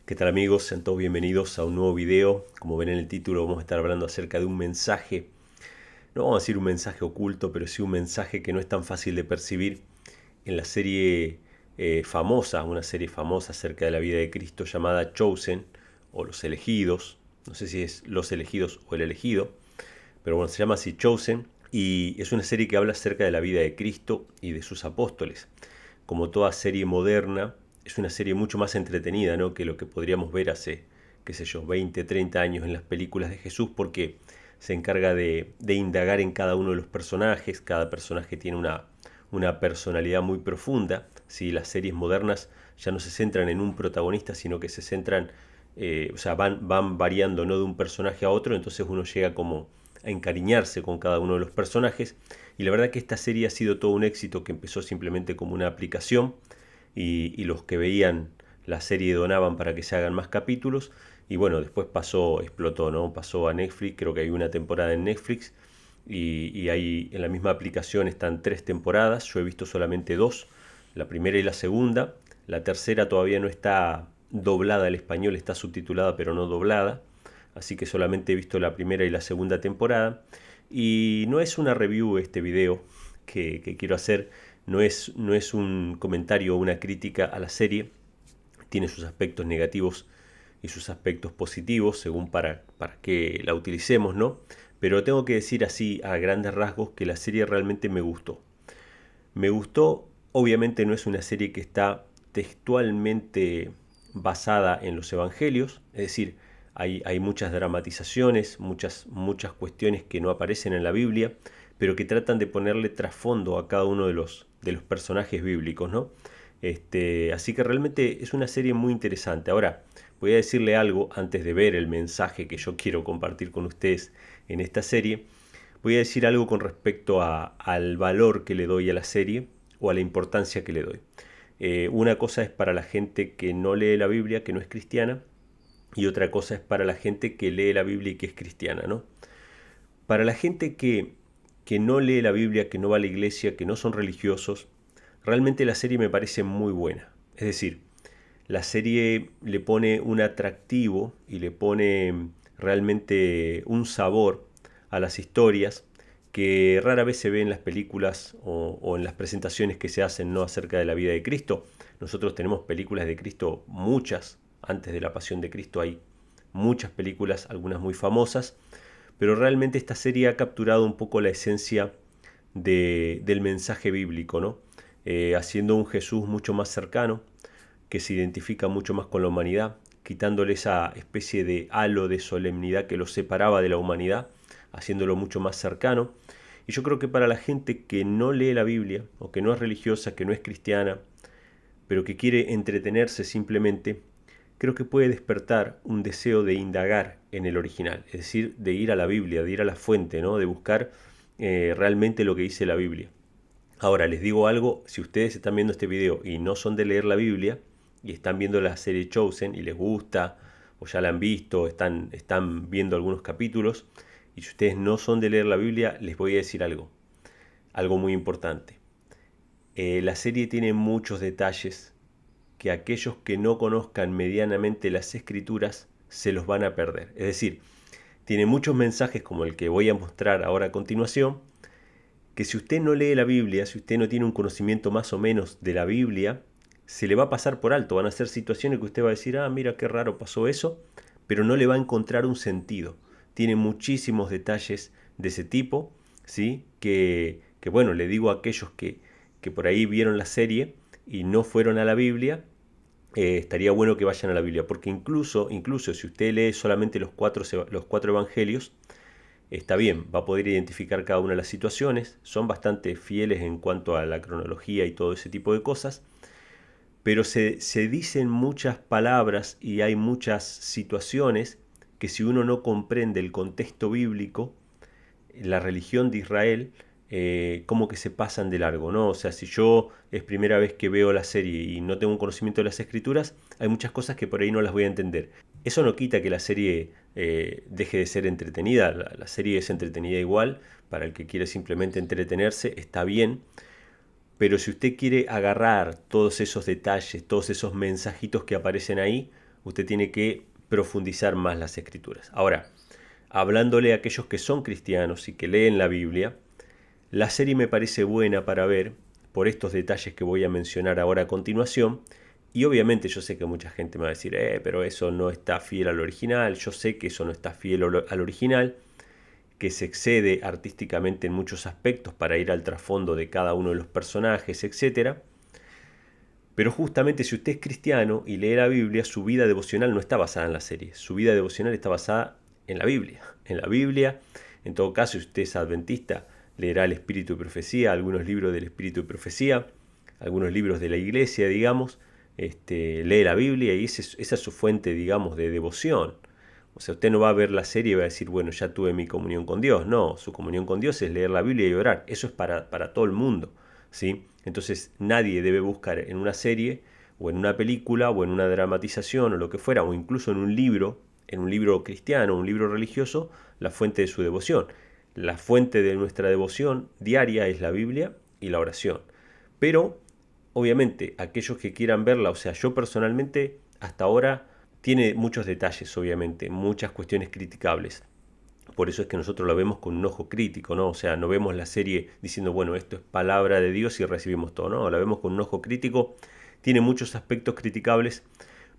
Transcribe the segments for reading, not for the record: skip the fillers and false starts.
¿Qué tal amigos? Sean todos bienvenidos a un nuevo video. Como ven en el título vamos a estar hablando acerca de un mensaje, no vamos a decir un mensaje oculto, pero sí un mensaje que no es tan fácil de percibir en la serie famosa, una serie famosa acerca de la vida de Cristo llamada Chosen o Los Elegidos. No sé si es Los Elegidos o El Elegido, pero bueno, se llama así Chosen y es una serie que habla acerca de la vida de Cristo y de sus apóstoles. Como toda serie moderna, es una serie mucho más entretenida, ¿no?, que lo que podríamos ver hace, qué sé yo, 20, 30 años en las películas de Jesús, porque se encarga de indagar en cada uno de los personajes. Cada personaje tiene una personalidad muy profunda. ¿Sí? Las series modernas ya no se centran en un protagonista, sino que se centran, o sea, van variando, ¿no?, de un personaje a otro, entonces uno llega como a encariñarse con cada uno de los personajes. Y la verdad que esta serie ha sido todo un éxito, que empezó simplemente como una aplicación y los que veían la serie donaban para que se hagan más capítulos. Y bueno, después pasó, explotó, ¿no? Pasó a Netflix, creo que hay una temporada en Netflix y ahí en la misma aplicación están 3 temporadas. Yo he visto solamente dos, la primera y la segunda. La tercera todavía no está doblada al español, está subtitulada pero no doblada. Así que solamente he visto la primera y la segunda temporada. Y no es una review este video que quiero hacer, no es un comentario o una crítica a la serie. Tiene sus aspectos negativos y sus aspectos positivos según para qué la utilicemos, ¿no? Pero tengo que decir así a grandes rasgos que la serie realmente me gustó. Me gustó, obviamente no es una serie que está textualmente basada en los evangelios, es decir, hay muchas dramatizaciones, muchas cuestiones que no aparecen en la Biblia, pero que tratan de ponerle trasfondo a cada uno de los personajes bíblicos, ¿no? Así que realmente es una serie muy interesante. Ahora, voy a decirle algo antes de ver el mensaje que yo quiero compartir con ustedes en esta serie. Voy a decir algo con respecto al valor que le doy a la serie o a la importancia que le doy. Una cosa es para la gente que no lee la Biblia, que no es cristiana, y otra cosa es para la gente que lee la Biblia y que es cristiana, ¿no? Para la gente que no lee la Biblia, que no va a la iglesia, que no son religiosos, realmente la serie me parece muy buena. Es decir, la serie le pone un atractivo y le pone realmente un sabor a las historias que rara vez se ve en las películas o en las presentaciones que se hacen, ¿no?, acerca de la vida de Cristo. Nosotros tenemos películas de Cristo, muchas. Antes de la pasión de Cristo hay muchas películas, algunas muy famosas, pero realmente esta serie ha capturado un poco la esencia del mensaje bíblico, ¿no? Haciendo un Jesús mucho más cercano, que se identifica mucho más con la humanidad, quitándole esa especie de halo de solemnidad que lo separaba de la humanidad, haciéndolo mucho más cercano. Y yo creo que para la gente que no lee la Biblia, o que no es religiosa, que no es cristiana, pero que quiere entretenerse simplemente, creo que puede despertar un deseo de indagar en el original, es decir, de ir a la Biblia, de ir a la fuente, ¿no?, de buscar realmente lo que dice la Biblia. Ahora, les digo algo, si ustedes están viendo este video y no son de leer la Biblia, y están viendo la serie Chosen y les gusta, o ya la han visto, están viendo algunos capítulos, y si ustedes no son de leer la Biblia, les voy a decir algo muy importante. La serie tiene muchos detalles que aquellos que no conozcan medianamente las escrituras se los van a perder. Es decir, tiene muchos mensajes como el que voy a mostrar ahora a continuación, que si usted no lee la Biblia, si usted no tiene un conocimiento más o menos de la Biblia, se le va a pasar por alto. Van a ser situaciones que usted va a decir, ah, mira qué raro pasó eso, pero no le va a encontrar un sentido. Tiene muchísimos detalles de ese tipo, ¿sí? Que bueno, le digo a aquellos que por ahí vieron la serie y no fueron a la Biblia, estaría bueno que vayan a la Biblia, porque incluso si usted lee solamente los cuatro evangelios, está bien, va a poder identificar cada una de las situaciones, son bastante fieles en cuanto a la cronología y todo ese tipo de cosas, pero se dicen muchas palabras y hay muchas situaciones que si uno no comprende el contexto bíblico, la religión de Israel, como que se pasan de largo, ¿no? O sea, si yo es primera vez que veo la serie y no tengo un conocimiento de las escrituras, hay muchas cosas que por ahí no las voy a entender. Eso no quita que la serie deje de ser entretenida, la serie es entretenida igual, para el que quiere simplemente entretenerse, está bien, pero si usted quiere agarrar todos esos detalles, todos esos mensajitos que aparecen ahí, usted tiene que profundizar más las escrituras. Ahora, hablándole a aquellos que son cristianos y que leen la Biblia, la serie me parece buena para ver por estos detalles que voy a mencionar ahora a continuación. Y obviamente yo sé que mucha gente me va a decir, pero eso no está fiel al original. Yo sé que eso no está fiel al original, que se excede artísticamente en muchos aspectos para ir al trasfondo de cada uno de los personajes, etcétera. Pero justamente si usted es cristiano y lee la Biblia, su vida devocional no está basada en la serie. Su vida devocional está basada en la Biblia. En la Biblia, en todo caso, si usted es adventista, leerá el Espíritu de Profecía, algunos libros del Espíritu de Profecía, algunos libros de la iglesia, digamos. Lee la Biblia y esa es su fuente, digamos, de devoción. O sea, usted no va a ver la serie y va a decir, bueno, ya tuve mi comunión con Dios. No, su comunión con Dios es leer la Biblia y orar. Eso es para todo el mundo, ¿sí? Entonces nadie debe buscar en una serie o en una película o en una dramatización o lo que fuera, o incluso en un libro cristiano, un libro religioso, la fuente de su devoción. La fuente de nuestra devoción diaria es la Biblia y la oración. Pero, obviamente, aquellos que quieran verla, o sea, yo personalmente hasta ahora tiene muchos detalles, obviamente, muchas cuestiones criticables. Por eso es que nosotros la vemos con un ojo crítico, ¿no? O sea, no vemos la serie diciendo, bueno, esto es palabra de Dios y recibimos todo, ¿no? La vemos con un ojo crítico, tiene muchos aspectos criticables,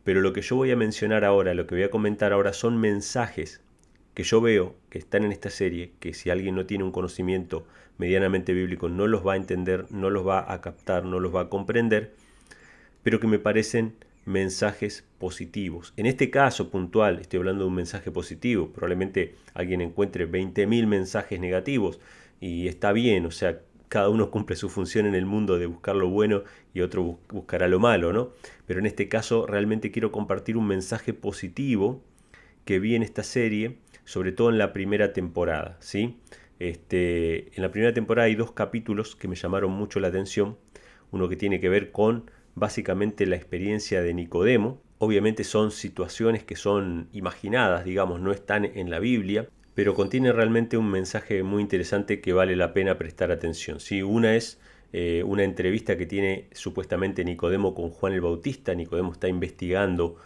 pero lo que yo voy a mencionar ahora, lo que voy a comentar ahora son mensajes que yo veo que están en esta serie, que si alguien no tiene un conocimiento medianamente bíblico no los va a entender, no los va a captar, no los va a comprender, pero que me parecen mensajes positivos. En este caso puntual estoy hablando de un mensaje positivo. Probablemente alguien encuentre 20.000 mensajes negativos y está bien, o sea, cada uno cumple su función en el mundo de buscar lo bueno y otro buscará lo malo, ¿no? Pero en este caso realmente quiero compartir un mensaje positivo que vi en esta serie, sobre todo en la primera temporada, ¿sí? En la primera temporada hay 2 capítulos que me llamaron mucho la atención. Uno que tiene que ver con básicamente la experiencia de Nicodemo. Obviamente son situaciones que son imaginadas, digamos, no están en la Biblia, pero contiene realmente un mensaje muy interesante que vale la pena prestar atención. ¿Sí? Una es una entrevista que tiene supuestamente Nicodemo con Juan el Bautista. Nicodemo está investigando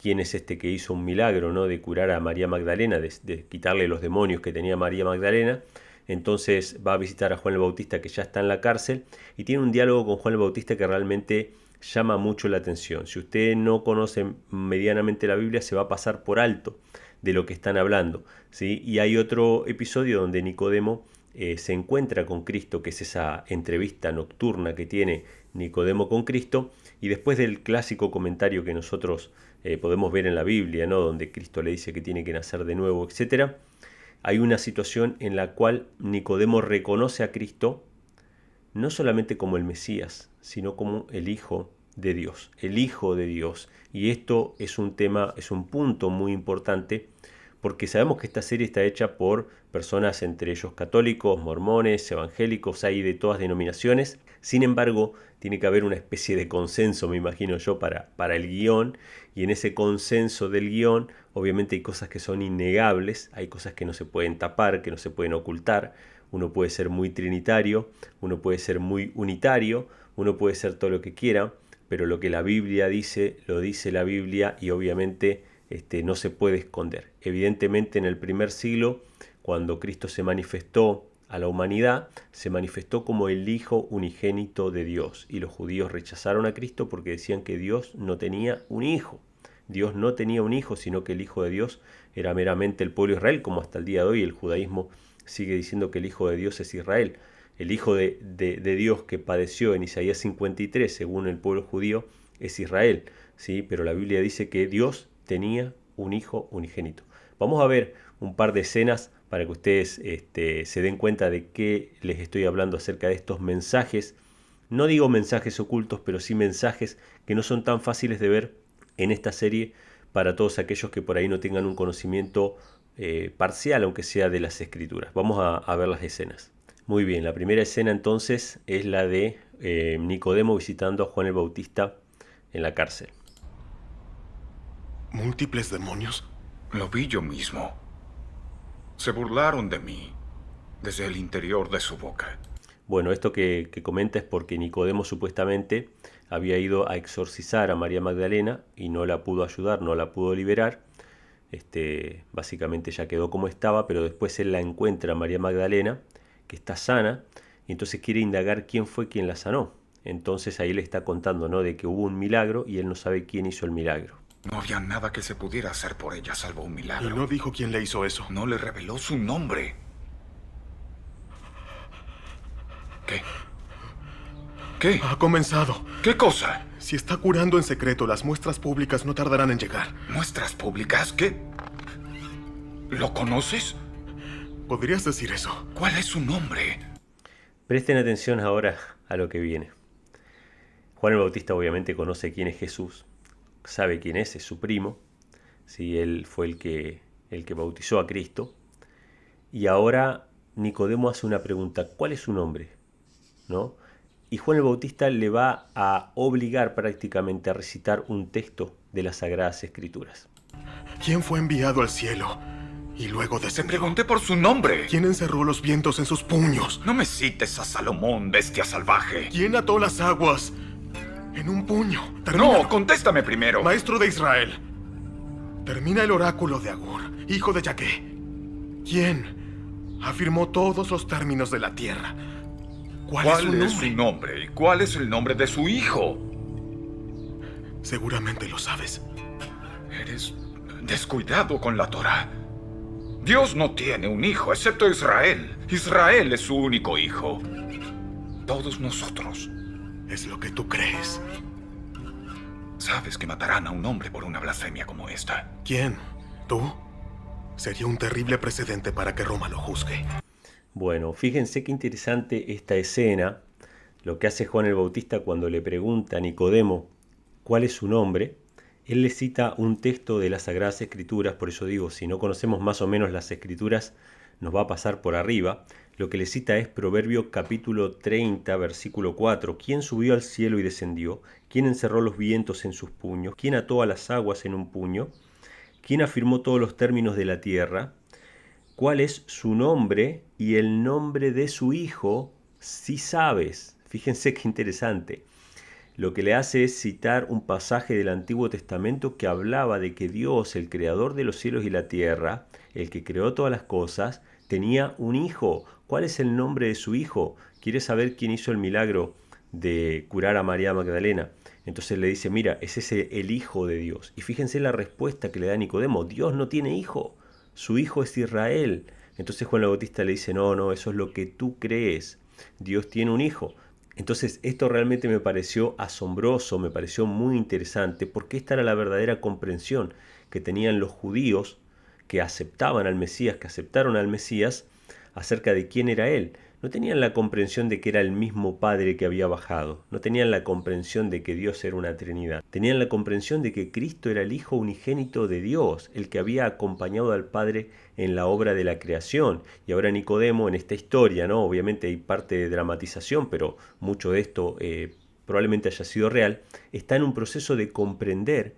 quién es este que hizo un milagro, ¿no? De curar a María Magdalena, de quitarle los demonios que tenía María Magdalena. Entonces va a visitar a Juan el Bautista, que ya está en la cárcel, y tiene un diálogo con Juan el Bautista que realmente llama mucho la atención. Si usted no conoce medianamente la Biblia, se va a pasar por alto de lo que están hablando, ¿sí? Y hay otro episodio donde Nicodemo se encuentra con Cristo, que es esa entrevista nocturna que tiene Nicodemo con Cristo, y después del clásico comentario que nosotros podemos ver en la Biblia, ¿no? Donde Cristo le dice que tiene que nacer de nuevo, etcétera, hay una situación en la cual Nicodemo reconoce a Cristo no solamente como el Mesías, sino como el Hijo de Dios, el Hijo de Dios. Y esto es un tema, es un punto muy importante, porque sabemos que esta serie está hecha por personas, entre ellos católicos, mormones, evangélicos, hay de todas denominaciones. Sin embargo, tiene que haber una especie de consenso, me imagino yo, para el guión, y en ese consenso del guión, obviamente hay cosas que son innegables, hay cosas que no se pueden tapar, que no se pueden ocultar. Uno puede ser muy trinitario, uno puede ser muy unitario, uno puede ser todo lo que quiera, pero lo que la Biblia dice, lo dice la Biblia y obviamente no se puede esconder. Evidentemente en el primer siglo, cuando Cristo se manifestó a la humanidad, se manifestó como el Hijo unigénito de Dios y los judíos rechazaron a Cristo porque decían que Dios no tenía un hijo. Dios no tenía un hijo, sino que el Hijo de Dios era meramente el pueblo de Israel, como hasta el día de hoy el judaísmo sigue diciendo que el Hijo de Dios es Israel. El Hijo de Dios que padeció en Isaías 53, según el pueblo judío, es Israel, ¿sí? Pero la Biblia dice que Dios tenía un Hijo unigénito. Vamos a ver un par de escenas para que ustedes se den cuenta de qué les estoy hablando acerca de estos mensajes. No digo mensajes ocultos, pero sí mensajes que no son tan fáciles de ver en esta serie para todos aquellos que por ahí no tengan un conocimiento parcial, aunque sea de las escrituras. Vamos a ver las escenas. Muy bien, la primera escena entonces es la de Nicodemo visitando a Juan el Bautista en la cárcel. ¿Múltiples demonios? Lo vi yo mismo. Se burlaron de mí desde el interior de su boca. Bueno, esto que comenta es porque Nicodemo supuestamente había ido a exorcizar a María Magdalena y no la pudo ayudar, no la pudo liberar. Básicamente ya quedó como estaba, pero después él la encuentra a María Magdalena, que está sana, y entonces quiere indagar quién fue quien la sanó. Entonces ahí le está contando, ¿no?, de que hubo un milagro y él no sabe quién hizo el milagro. No había nada que se pudiera hacer por ella salvo un Y milagro. no dijo quién le hizo eso. No le reveló su nombre. ¿Qué? ¿Qué? Ha comenzado. ¿Qué cosa? Si está curando en secreto, las muestras públicas no tardarán en llegar. ¿Muestras públicas? ¿Qué? ¿Lo conoces? ¿Podrías decir eso? ¿Cuál es su nombre? Presten atención ahora a lo que viene. Juan el Bautista obviamente conoce quién es Jesús, sabe quién es su primo, ¿sí? Él fue el que bautizó a Cristo. Y ahora Nicodemo hace una pregunta, ¿cuál es su nombre? ¿No? Y Juan el Bautista le va a obligar prácticamente a recitar un texto de las Sagradas Escrituras. ¿Quién fue enviado al cielo y luego Te descendió? pregunté por su nombre. ¿Quién encerró los vientos en sus puños? No me cites a Salomón, bestia salvaje. ¿Quién ató las aguas en un puño? Termínalo. No, contéstame primero. Maestro de Israel, termina el oráculo de Agur, hijo de Yaqué. ¿Quién afirmó todos los términos de la tierra? ¿Cuál es su nombre? ¿Y cuál es el nombre de su hijo? Seguramente lo sabes. Eres descuidado con la Torá. Dios no tiene un hijo, excepto Israel. Israel es su único hijo. Todos nosotros. Es lo que tú crees. Sabes que matarán a un hombre por una blasfemia como esta. ¿Quién? ¿Tú? Sería un terrible precedente para que Roma lo juzgue. Bueno, fíjense qué interesante esta escena, lo que hace Juan el Bautista cuando le pregunta a Nicodemo cuál es su nombre. Él le cita un texto de las Sagradas Escrituras, por eso digo, si no conocemos más o menos las Escrituras, nos va a pasar por arriba. Lo que le cita es Proverbio capítulo 30, versículo 4. ¿Quién subió al cielo y descendió? ¿Quién encerró los vientos en sus puños? ¿Quién ató a las aguas en un puño? ¿Quién afirmó todos los términos de la tierra? ¿Cuál es su nombre y el nombre de su hijo? Si sabes. Fíjense qué interesante. Lo que le hace es citar un pasaje del Antiguo Testamento que hablaba de que Dios, el creador de los cielos y la tierra, el que creó todas las cosas, tenía un hijo. ¿Cuál es el nombre de su hijo? ¿Quiere saber quién hizo el milagro de curar a María Magdalena? Entonces le dice, mira, ese es el hijo de Dios. Y fíjense la respuesta que le da Nicodemo, Dios no tiene hijo, su hijo es Israel. Entonces Juan el Bautista le dice, no, eso es lo que tú crees, Dios tiene un hijo. Entonces esto realmente me pareció asombroso, me pareció muy interesante, porque esta era la verdadera comprensión que tenían los judíos que aceptaban al Mesías, que aceptaron al Mesías, acerca de quién era Él. No tenían la comprensión de que era el mismo Padre que había bajado, no tenían la comprensión de que Dios era una Trinidad, tenían la comprensión de que Cristo era el Hijo unigénito de Dios, el que había acompañado al Padre en la obra de la creación. Y ahora Nicodemo en esta historia, ¿no? Obviamente hay parte de dramatización, pero mucho de esto probablemente haya sido real, está en un proceso de comprender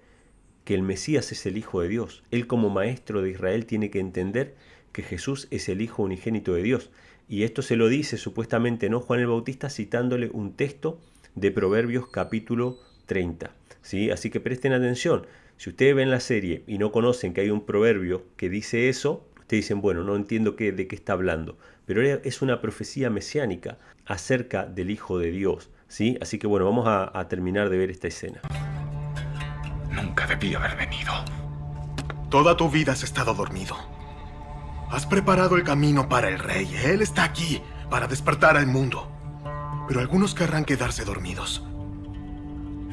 que el Mesías es el Hijo de Dios. Él como maestro de Israel tiene que entender que Jesús es el Hijo unigénito de Dios. Y esto se lo dice supuestamente, ¿no?, Juan el Bautista citándole un texto de Proverbios capítulo 30. ¿Sí? Así que presten atención. Si ustedes ven la serie y no conocen que hay un proverbio que dice eso, ustedes dicen, bueno, no entiendo de qué está hablando. Pero es una profecía mesiánica acerca del Hijo de Dios. ¿Sí? Así que bueno, vamos a terminar de ver esta escena. Nunca debí haber venido. Toda tu vida has estado dormido. Has preparado el camino para el rey. Él está aquí para despertar al mundo. Pero algunos querrán quedarse dormidos.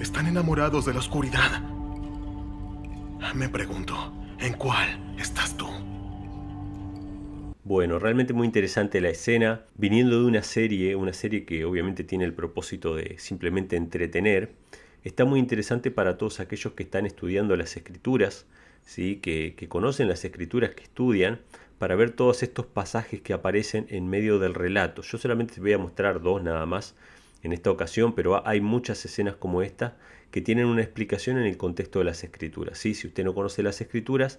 Están enamorados de la oscuridad. Me pregunto, ¿en cuál estás tú? Bueno, realmente muy interesante la escena, viniendo de una serie que obviamente tiene el propósito de simplemente entretener. Está muy interesante para todos aquellos que están estudiando las Escrituras, ¿sí? que conocen las Escrituras, que estudian, para ver todos estos pasajes que aparecen en medio del relato. Yo solamente te voy a mostrar dos nada más en esta ocasión, pero hay muchas escenas como esta que tienen una explicación en el contexto de las Escrituras. ¿Sí? Si usted no conoce las Escrituras,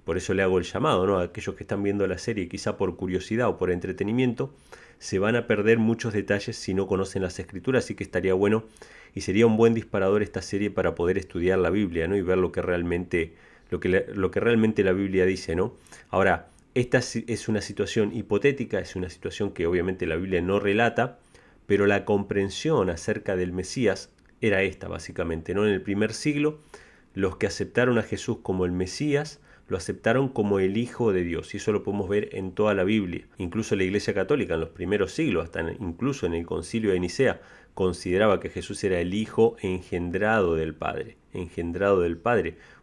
por eso le hago el llamado, ¿no? A aquellos que están viendo la serie, quizá por curiosidad o por entretenimiento, se van a perder muchos detalles si no conocen las escrituras, así que estaría bueno y sería un buen disparador esta serie para poder estudiar la Biblia, ¿no? Y ver lo que realmente la Biblia dice, ¿no? Ahora, esta es una situación hipotética, es una situación que obviamente la Biblia no relata, pero la comprensión acerca del Mesías era esta básicamente, ¿no? En el primer siglo, los que aceptaron a Jesús como el Mesías, lo aceptaron como el Hijo de Dios, y eso lo podemos ver en toda la Biblia. Incluso la Iglesia Católica en los primeros siglos, incluso en el Concilio de Nicea, consideraba que Jesús era el Hijo engendrado del Padre,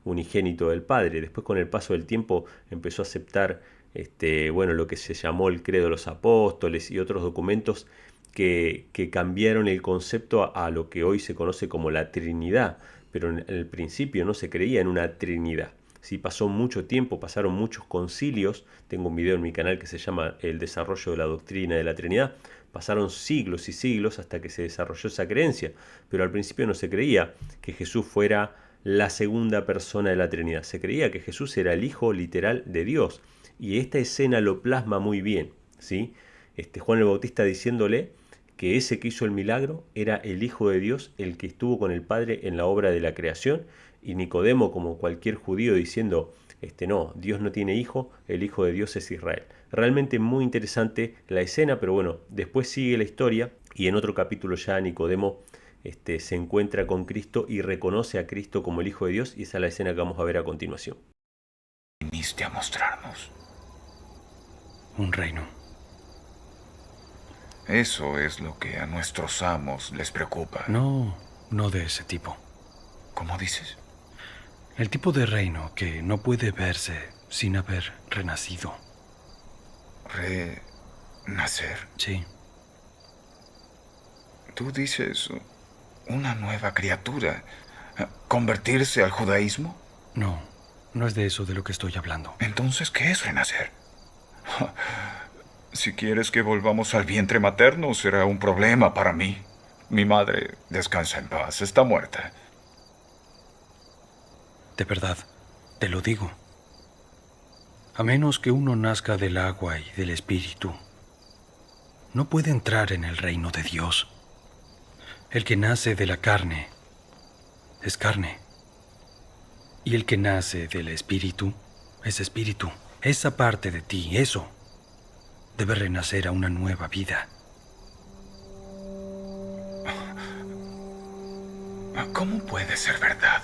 unigénito del Padre. Después, con el paso del tiempo, empezó a aceptar lo que se llamó el Credo de los Apóstoles y otros documentos que cambiaron el concepto a lo que hoy se conoce como la Trinidad, pero en el principio no se creía en una Trinidad. Sí, pasó mucho tiempo, pasaron muchos concilios. Tengo un video en mi canal que se llama El desarrollo de la doctrina de la Trinidad. Pasaron siglos y siglos hasta que se desarrolló esa creencia, pero al principio no se creía que Jesús fuera la segunda persona de la Trinidad. Se creía que Jesús era el Hijo literal de Dios, y esta escena lo plasma muy bien, ¿sí? Juan el Bautista diciéndole que ese que hizo el milagro era el Hijo de Dios, el que estuvo con el Padre en la obra de la creación, y Nicodemo, como cualquier judío, diciendo, no, Dios no tiene hijo, el Hijo de Dios es Israel. Realmente muy interesante la escena, pero bueno, después sigue la historia, y en otro capítulo ya Nicodemo se encuentra con Cristo y reconoce a Cristo como el Hijo de Dios, y esa es la escena que vamos a ver a continuación. Viniste a mostrarnos un reino. Eso es lo que a nuestros amos les preocupa. No de ese tipo. ¿Cómo dices? El tipo de reino que no puede verse sin haber renacido. ¿Renacer? Sí. Tú dices una nueva criatura. ¿Convertirse al judaísmo? No es de eso de lo que estoy hablando. Entonces, ¿qué es renacer? Si quieres que volvamos al vientre materno, será un problema para mí. Mi madre, descansa en paz, está muerta. De verdad, te lo digo. A menos que uno nazca del agua y del espíritu, no puede entrar en el reino de Dios. El que nace de la carne es carne. Y el que nace del espíritu es espíritu. Esa parte de ti, eso, debe renacer a una nueva vida. ¿Cómo puede ser verdad?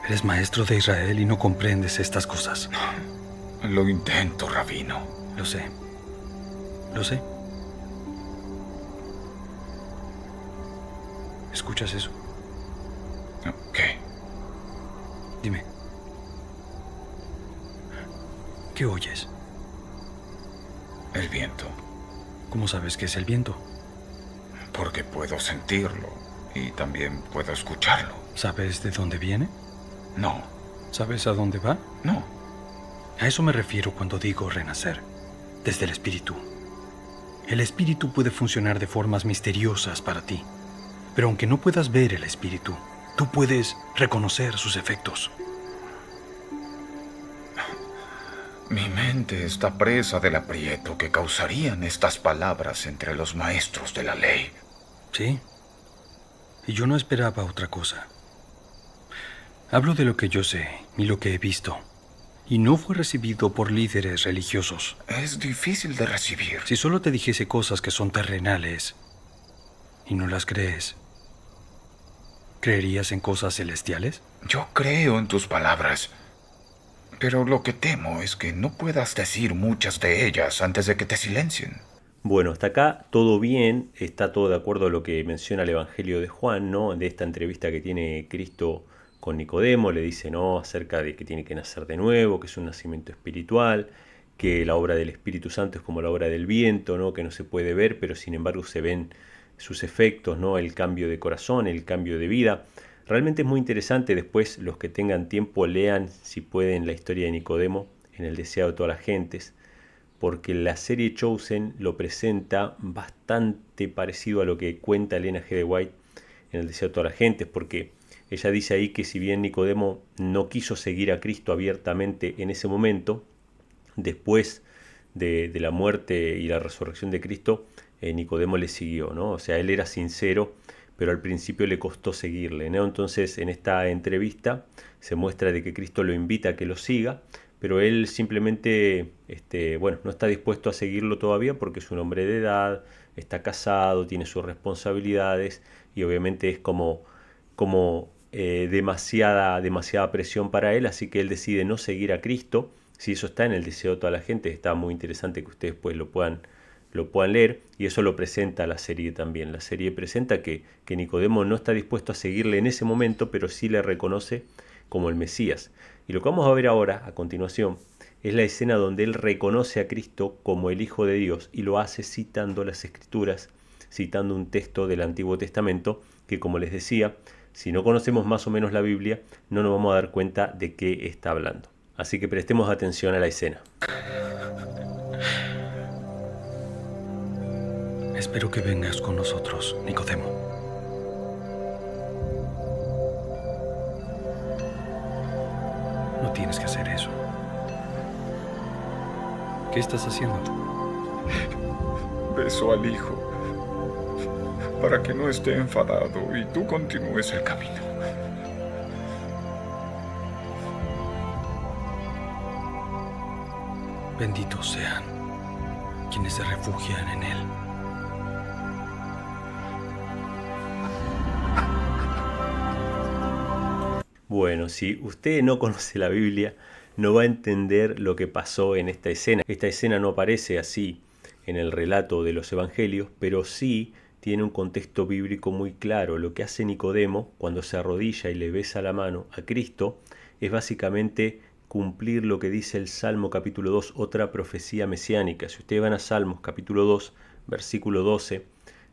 Eres maestro de Israel y no comprendes estas cosas. Lo intento, rabino. Lo sé. ¿Escuchas eso? ¿Qué? Dime. ¿Qué oyes? El viento. ¿Cómo sabes que es el viento? Porque puedo sentirlo y también puedo escucharlo. ¿Sabes de dónde viene? No. ¿Sabes a dónde va? No. A eso me refiero cuando digo renacer, desde el espíritu. El espíritu puede funcionar de formas misteriosas para ti, pero aunque no puedas ver el espíritu, tú puedes reconocer sus efectos. Mi mente está presa del aprieto que causarían estas palabras entre los maestros de la ley. Sí, y yo no esperaba otra cosa. Hablo de lo que yo sé y lo que he visto, y no fue recibido por líderes religiosos. Es difícil de recibir. Si solo te dijese cosas que son terrenales y no las crees, ¿creerías en cosas celestiales? Yo creo en tus palabras, pero lo que temo es que no puedas decir muchas de ellas antes de que te silencien. Bueno, hasta acá todo bien, está todo de acuerdo a lo que menciona el Evangelio de Juan, ¿no? De esta entrevista que tiene Cristo con Nicodemo, le dice, ¿no?, acerca de que tiene que nacer de nuevo, que es un nacimiento espiritual, que la obra del Espíritu Santo es como la obra del viento, ¿no?, que no se puede ver, pero sin embargo se ven sus efectos, ¿no?, el cambio de corazón, el cambio de vida. Realmente es muy interesante. Después, los que tengan tiempo, lean, si pueden, la historia de Nicodemo en El Deseado de todas las gentes, porque la serie Chosen lo presenta bastante parecido a lo que cuenta Elena G. de White en El Deseado de todas las gentes, porque ella dice ahí que si bien Nicodemo no quiso seguir a Cristo abiertamente en ese momento, después de la muerte y la resurrección de Cristo, Nicodemo le siguió, ¿no? O sea, él era sincero, pero al principio le costó seguirle, ¿no? Entonces, en esta entrevista se muestra de que Cristo lo invita a que lo siga, pero él simplemente, bueno, no está dispuesto a seguirlo todavía porque es un hombre de edad, está casado, tiene sus responsabilidades y obviamente es como demasiada presión para él, así que él decide no seguir a Cristo. Si eso está en el deseo de toda la gente, está muy interesante que ustedes pues lo puedan leer, y eso lo presenta la serie también. La serie presenta que Nicodemo no está dispuesto a seguirle en ese momento, pero sí le reconoce como el Mesías. Y lo que vamos a ver ahora, a continuación, es la escena donde él reconoce a Cristo como el Hijo de Dios y lo hace citando las Escrituras, citando un texto del Antiguo Testamento que, como les decía, si no conocemos más o menos la Biblia, no nos vamos a dar cuenta de qué está hablando. Así que prestemos atención a la escena. Espero que vengas con nosotros, Nicodemo. No tienes que hacer eso. ¿Qué estás haciendo? Beso al Hijo para que no esté enfadado y tú continúes el camino. Benditos sean quienes se refugian en Él. Bueno, si usted no conoce la Biblia, no va a entender lo que pasó en esta escena. Esta escena no aparece así en el relato de los evangelios, pero sí tiene un contexto bíblico muy claro. Lo que hace Nicodemo cuando se arrodilla y le besa la mano a Cristo es básicamente cumplir lo que dice el Salmo capítulo 2, otra profecía mesiánica. Si ustedes van a Salmos capítulo 2, versículo 12,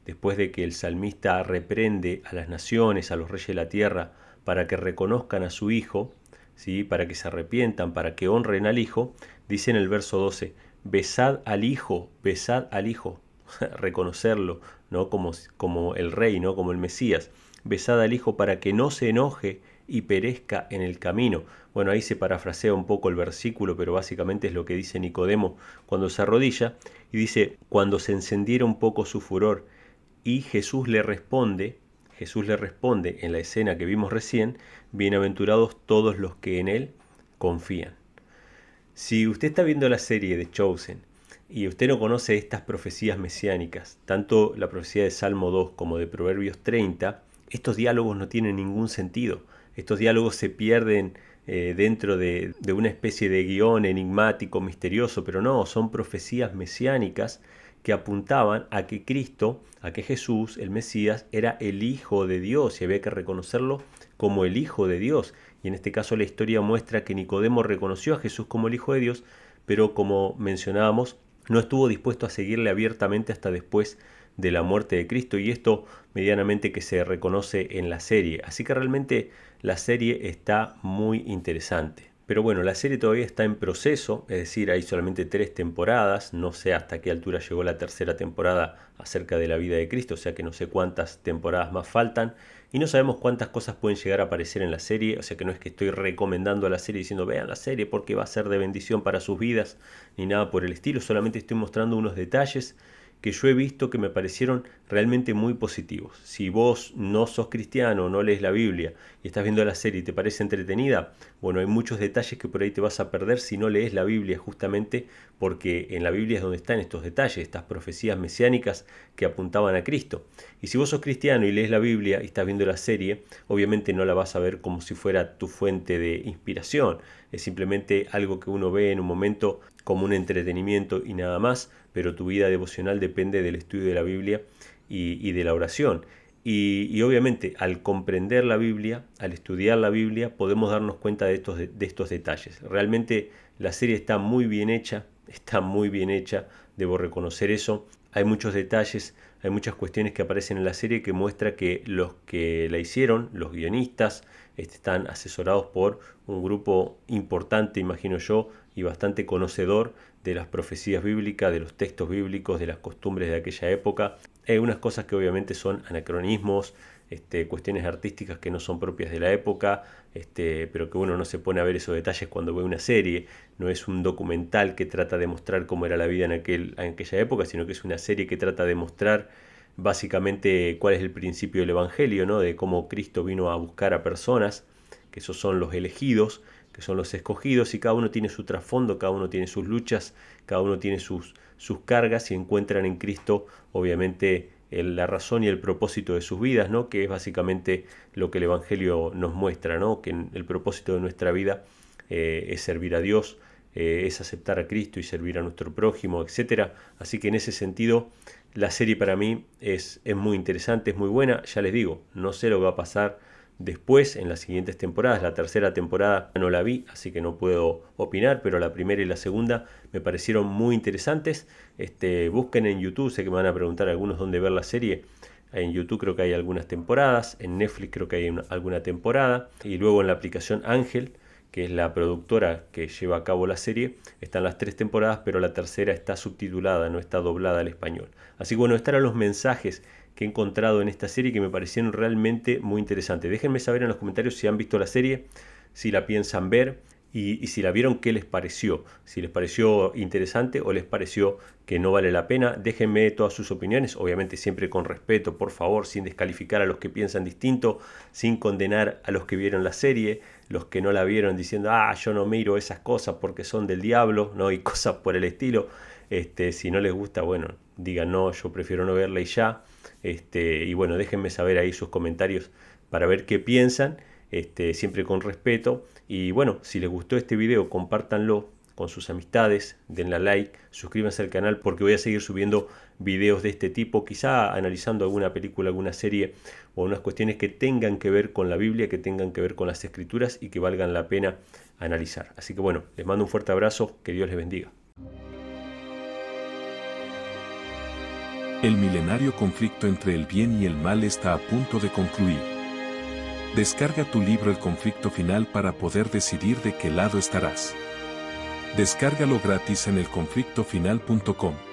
después de que el salmista reprende a las naciones, a los reyes de la tierra, para que reconozcan a su Hijo, ¿sí? Para que se arrepientan, para que honren al Hijo, dice en el verso 12, besad al Hijo, reconocerlo, ¿no? Como el Rey, ¿no? Como el Mesías, besad al Hijo para que no se enoje y perezca en el camino. Bueno, ahí se parafrasea un poco el versículo, pero básicamente es lo que dice Nicodemo cuando se arrodilla, y dice, cuando se encendiera un poco su furor, y Jesús le responde en la escena que vimos recién, bienaventurados todos los que en Él confían. Si usted está viendo la serie de Chosen y usted no conoce estas profecías mesiánicas, tanto la profecía de Salmo 2 como de Proverbios 30, estos diálogos no tienen ningún sentido. Estos diálogos se pierden dentro de una especie de guión enigmático, misterioso, pero no, son profecías mesiánicas que apuntaban a que Cristo, a que Jesús, el Mesías, era el Hijo de Dios y había que reconocerlo como el Hijo de Dios. Y en este caso la historia muestra que Nicodemo reconoció a Jesús como el Hijo de Dios, pero como mencionábamos, no estuvo dispuesto a seguirle abiertamente hasta después de la muerte de Cristo, y esto medianamente que se reconoce en la serie. Así que realmente la serie está muy interesante. Pero bueno, la serie todavía está en proceso, es decir, hay solamente 3 temporadas, no sé hasta qué altura llegó la tercera temporada acerca de la vida de Cristo, o sea que no sé cuántas temporadas más faltan, y no sabemos cuántas cosas pueden llegar a aparecer en la serie, o sea que no es que estoy recomendando a la serie diciendo vean la serie porque va a ser de bendición para sus vidas, ni nada por el estilo, solamente estoy mostrando unos detalles que yo he visto que me parecieron realmente muy positivos. Si vos no sos cristiano, no lees la Biblia y estás viendo la serie y te parece entretenida, bueno, hay muchos detalles que por ahí te vas a perder si no lees la Biblia, justamente porque en la Biblia es donde están estos detalles, estas profecías mesiánicas que apuntaban a Cristo. Y si vos sos cristiano y lees la Biblia y estás viendo la serie, obviamente no la vas a ver como si fuera tu fuente de inspiración. Es simplemente algo que uno ve en un momento como un entretenimiento y nada más, pero tu vida devocional depende del estudio de la Biblia y de la oración. Y obviamente al comprender la Biblia, al estudiar la Biblia, podemos darnos cuenta de estos detalles. Realmente la serie está muy bien hecha, debo reconocer eso. Hay muchos detalles, hay muchas cuestiones que aparecen en la serie que muestra que los que la hicieron, los guionistas, están asesorados por un grupo importante, imagino yo, y bastante conocedor de las profecías bíblicas, de los textos bíblicos, de las costumbres de aquella época. Hay unas cosas que obviamente son anacronismos, cuestiones artísticas que no son propias de la época, pero que uno no se pone a ver esos detalles cuando ve una serie. No es un documental que trata de mostrar cómo era la vida en aquella época, sino que es una serie que trata de mostrar básicamente cuál es el principio del Evangelio, ¿no? De cómo Cristo vino a buscar a personas, que esos son los elegidos, que son los escogidos, y cada uno tiene su trasfondo, cada uno tiene sus luchas, cada uno tiene sus cargas, y encuentran en Cristo, obviamente, la razón y el propósito de sus vidas, ¿no? Que es básicamente lo que el Evangelio nos muestra, ¿no? Que el propósito de nuestra vida es servir a Dios, es aceptar a Cristo y servir a nuestro prójimo, etc. Así que en ese sentido, la serie para mí es muy interesante, es muy buena. Ya les digo, no sé lo que va a pasar después en las siguientes temporadas. La tercera temporada no la vi, así que no puedo opinar, pero la primera y la segunda me parecieron muy interesantes. Busquen en YouTube, sé que me van a preguntar algunos dónde ver la serie. En YouTube creo que hay algunas temporadas, en Netflix creo que hay alguna temporada, y luego en la aplicación Ángel, que es la productora que lleva a cabo la serie, están las 3 temporadas, pero la tercera está subtitulada, no está doblada al español. Así que bueno, estos eran los mensajes que he encontrado en esta serie que me parecieron realmente muy interesantes. Déjenme saber en los comentarios si han visto la serie, si la piensan ver y si la vieron, qué les pareció. Si les pareció interesante o les pareció que no vale la pena. Déjenme todas sus opiniones, obviamente siempre con respeto, por favor, sin descalificar a los que piensan distinto, sin condenar a los que vieron la serie, los que no la vieron diciendo, yo no miro esas cosas porque son del diablo, ¿no? Y cosas por el estilo. Si no les gusta, bueno, digan no, yo prefiero no verla y ya. Y bueno, déjenme saber ahí sus comentarios para ver qué piensan, siempre con respeto. Y bueno, si les gustó este video, compártanlo con sus amistades, denle a like, suscríbanse al canal porque voy a seguir subiendo videos de este tipo, quizá analizando alguna película, alguna serie o unas cuestiones que tengan que ver con la Biblia, que tengan que ver con las Escrituras y que valgan la pena analizar. Así que bueno, les mando un fuerte abrazo, que Dios les bendiga. El milenario conflicto entre el bien y el mal está a punto de concluir. Descarga tu libro El conflicto final para poder decidir de qué lado estarás. Descárgalo gratis en elconflictofinal.com.